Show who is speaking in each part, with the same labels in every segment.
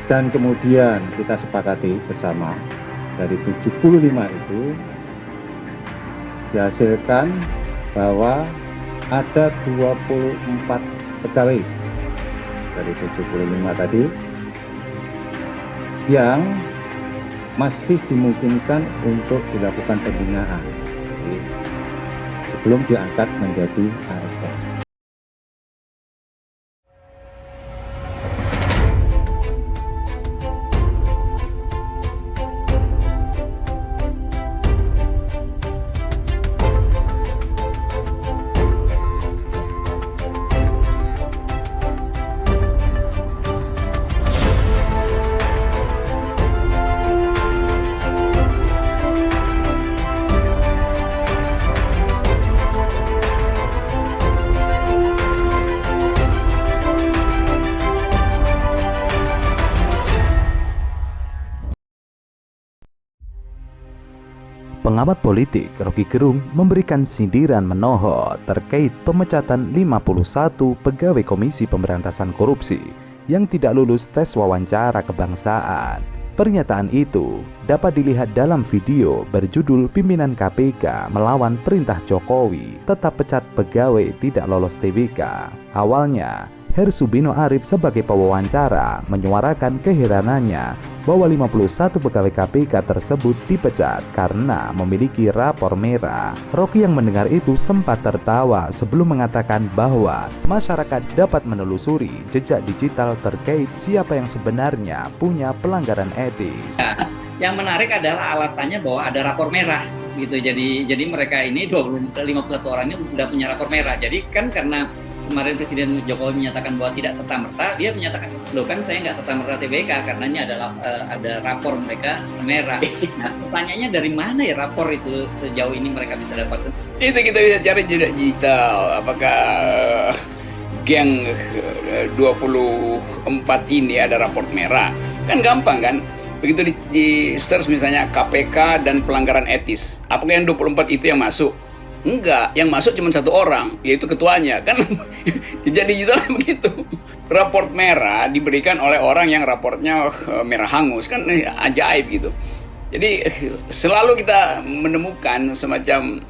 Speaker 1: Dan kemudian kita sepakati bersama dari 75 itu dihasilkan bahwa ada 24 pegawai dari 75 tadi yang masih dimungkinkan untuk dilakukan pembinaan sebelum diangkat menjadi ASN.
Speaker 2: Pengamat politik Rocky Gerung memberikan sindiran menohok terkait pemecatan 51 pegawai Komisi Pemberantasan Korupsi yang tidak lulus tes wawancara kebangsaan. Pernyataan itu dapat dilihat dalam video berjudul "Pimpinan KPK Melawan Perintah Jokowi Tetap Pecat Pegawai Tidak Lolos TBK". Awalnya, Hersubino Arif sebagai pewawancara menyuarakan keheranannya bahwa 51 pegawai KPK tersebut dipecat karena memiliki rapor merah. Rocky yang mendengar itu sempat tertawa sebelum mengatakan bahwa masyarakat dapat menelusuri jejak digital terkait siapa yang sebenarnya punya pelanggaran etis.
Speaker 3: Yang menarik adalah alasannya bahwa ada rapor merah gitu. Jadi mereka ini 51 orang ini sudah punya rapor merah. Jadi kan karena kemarin Presiden Jokowi menyatakan bahwa tidak serta-merta, dia menyatakan, loh kan saya nggak serta-merta TBK karena adalah ada rapor mereka merah. Nah, pertanyaannya dari mana ya rapor itu sejauh ini mereka bisa dapatkan?
Speaker 4: Itu kita bisa cari jejak digital. Apakah geng 24 ini ada rapor merah? Kan gampang kan? Begitu di search misalnya KPK dan pelanggaran etis. Apakah yang 24 itu yang masuk? Enggak, yang masuk cuma satu orang, yaitu ketuanya. Kan jejak digitalnya begitu. Raport merah diberikan oleh orang yang raportnya merah hangus, kan ajaib gitu. Jadi selalu kita menemukan semacam,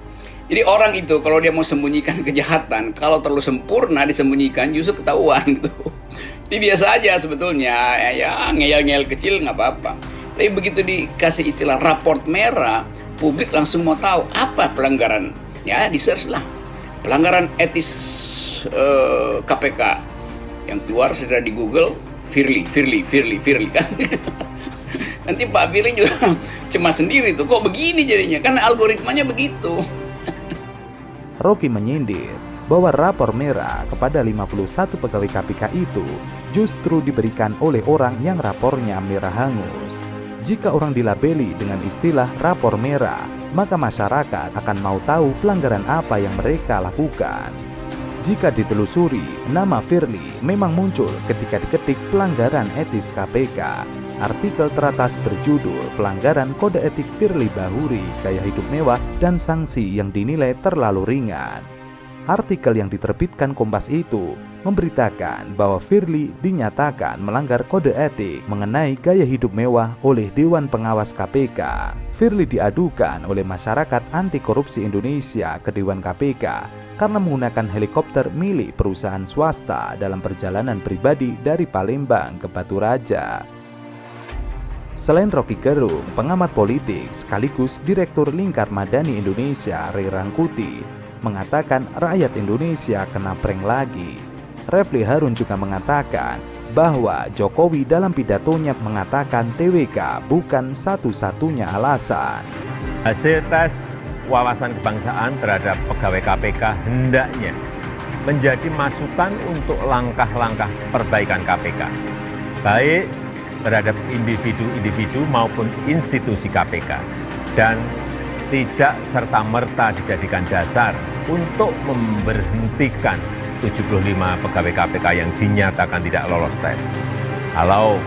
Speaker 4: jadi orang itu kalau dia mau sembunyikan kejahatan, kalau terlalu sempurna disembunyikan justru ketahuan gitu. Ini biasa aja sebetulnya, ya ngeyel-ngeyel kecil nggak apa-apa. Tapi begitu dikasih istilah raport merah, publik langsung mau tahu apa pelanggaran. Ya, di search lah pelanggaran etis KPK. Yang keluar sudah di Google Firly kan. Nanti Pak Firly juga cemas sendiri tuh, kok begini jadinya, kan algoritmanya begitu.
Speaker 2: Rocky menyindir bahwa rapor merah kepada 51 pegawai KPK itu justru diberikan oleh orang yang rapornya merah hangus. Jika orang dilabeli dengan istilah rapor merah, maka masyarakat akan mau tahu pelanggaran apa yang mereka lakukan. Jika ditelusuri, nama Firly memang muncul ketika diketik pelanggaran etis KPK. Artikel teratas berjudul "Pelanggaran Kode Etik Firly Bahuri Gaya Hidup Mewah dan Sanksi yang Dinilai Terlalu Ringan". Artikel yang diterbitkan Kompas itu memberitakan bahwa Firly dinyatakan melanggar kode etik mengenai gaya hidup mewah oleh Dewan Pengawas KPK. Firly diadukan oleh masyarakat anti korupsi Indonesia ke Dewan KPK karena menggunakan helikopter milik perusahaan swasta dalam perjalanan pribadi dari Palembang ke Batu Raja. Selain Rocky Gerung, pengamat politik sekaligus Direktur Lingkar Madani Indonesia Ray Rangkuti mengatakan rakyat Indonesia kena prank lagi. Refli Harun juga mengatakan bahwa Jokowi dalam pidatonya mengatakan TWK bukan satu-satunya alasan.
Speaker 1: Hasil tes wawasan kebangsaan terhadap pegawai KPK hendaknya menjadi masukan untuk langkah-langkah perbaikan KPK, baik terhadap individu-individu maupun institusi KPK, dan tidak serta-merta dijadikan dasar untuk memberhentikan 75 pegawai KPK yang dinyatakan tidak lolos tes. Kalau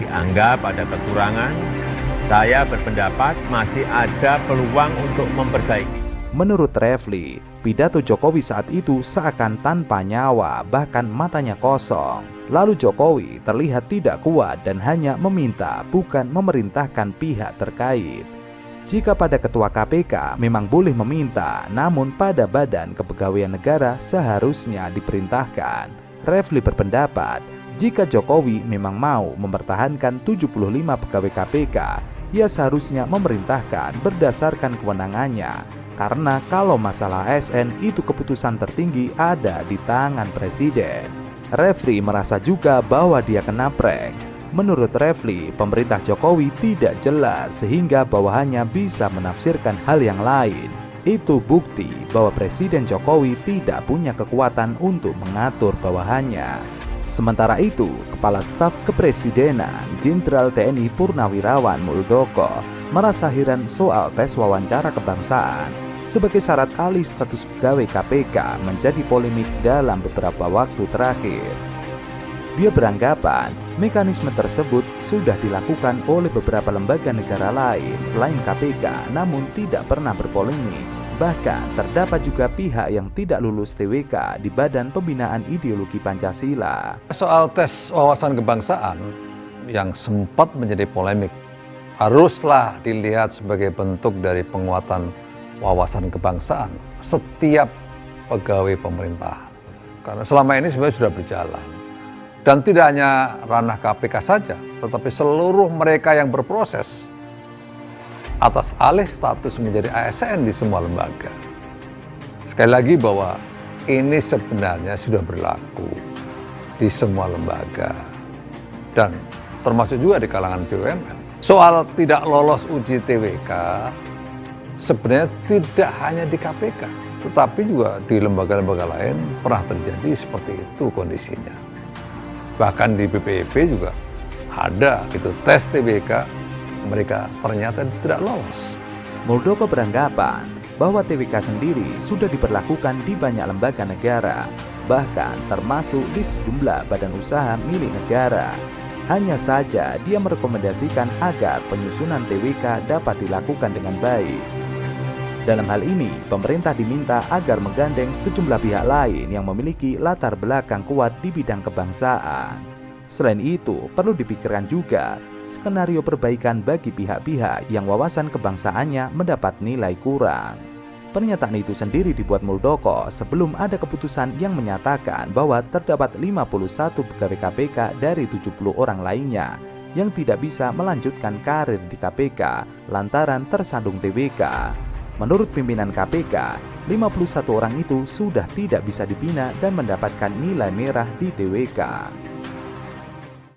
Speaker 1: dianggap ada kekurangan, saya berpendapat masih ada peluang untuk memperbaiki.
Speaker 2: Menurut Refli, Pidato Jokowi saat itu seakan tanpa nyawa, bahkan matanya kosong. Lalu Jokowi terlihat tidak kuat dan hanya meminta, bukan memerintahkan pihak terkait. Jika pada Ketua KPK memang boleh meminta, namun pada Badan Kepegawaian Negara seharusnya diperintahkan. Refli berpendapat, jika Jokowi memang mau mempertahankan 75 pegawai KPK, ia seharusnya memerintahkan berdasarkan kewenangannya. Karena kalau masalah ASN itu keputusan tertinggi ada di tangan Presiden. Refli merasa juga bahwa dia kena prank. Menurut Refli, pemerintah Jokowi tidak jelas sehingga bawahannya bisa menafsirkan hal yang lain. Itu bukti bahwa Presiden Jokowi tidak punya kekuatan untuk mengatur bawahannya. Sementara itu, Kepala Staf Kepresidenan Jenderal TNI Purnawirawan Muldoko merasa heran soal tes wawancara kebangsaan sebagai syarat alih status pegawai KPK menjadi polemik dalam beberapa waktu terakhir. Dia beranggapan mekanisme tersebut sudah dilakukan oleh beberapa lembaga negara lain selain KPK, namun tidak pernah berpolemik. Bahkan terdapat juga pihak yang tidak lulus TWK di Badan Pembinaan Ideologi Pancasila.
Speaker 5: Soal tes wawasan kebangsaan yang sempat menjadi polemik haruslah dilihat sebagai bentuk dari penguatan wawasan kebangsaan setiap pegawai pemerintahan. Karena selama ini sebenarnya sudah berjalan. Dan tidak hanya ranah KPK saja, tetapi seluruh mereka yang berproses atas alih status menjadi ASN di semua lembaga. Sekali lagi bahwa ini sebenarnya sudah berlaku di semua lembaga dan termasuk juga di kalangan BUMN. Soal tidak lolos uji TWK sebenarnya tidak hanya di KPK, tetapi juga di lembaga-lembaga lain pernah terjadi seperti itu kondisinya. Bahkan di BPIP juga ada itu tes TWK, mereka ternyata tidak lolos.
Speaker 2: Muldoko beranggapan bahwa TWK sendiri sudah diberlakukan di banyak lembaga negara, bahkan termasuk di sejumlah badan usaha milik negara. Hanya saja dia merekomendasikan agar penyusunan TWK dapat dilakukan dengan baik. Dalam hal ini, pemerintah diminta agar menggandeng sejumlah pihak lain yang memiliki latar belakang kuat di bidang kebangsaan. Selain itu, perlu dipikirkan juga skenario perbaikan bagi pihak-pihak yang wawasan kebangsaannya mendapat nilai kurang. Pernyataan itu sendiri dibuat Muldoko sebelum ada keputusan yang menyatakan bahwa terdapat 51 pegawai KPK dari 70 orang lainnya yang tidak bisa melanjutkan karir di KPK lantaran tersandung TWK. Menurut pimpinan KPK, 51 orang itu sudah tidak bisa dibina dan mendapatkan nilai merah di TWK.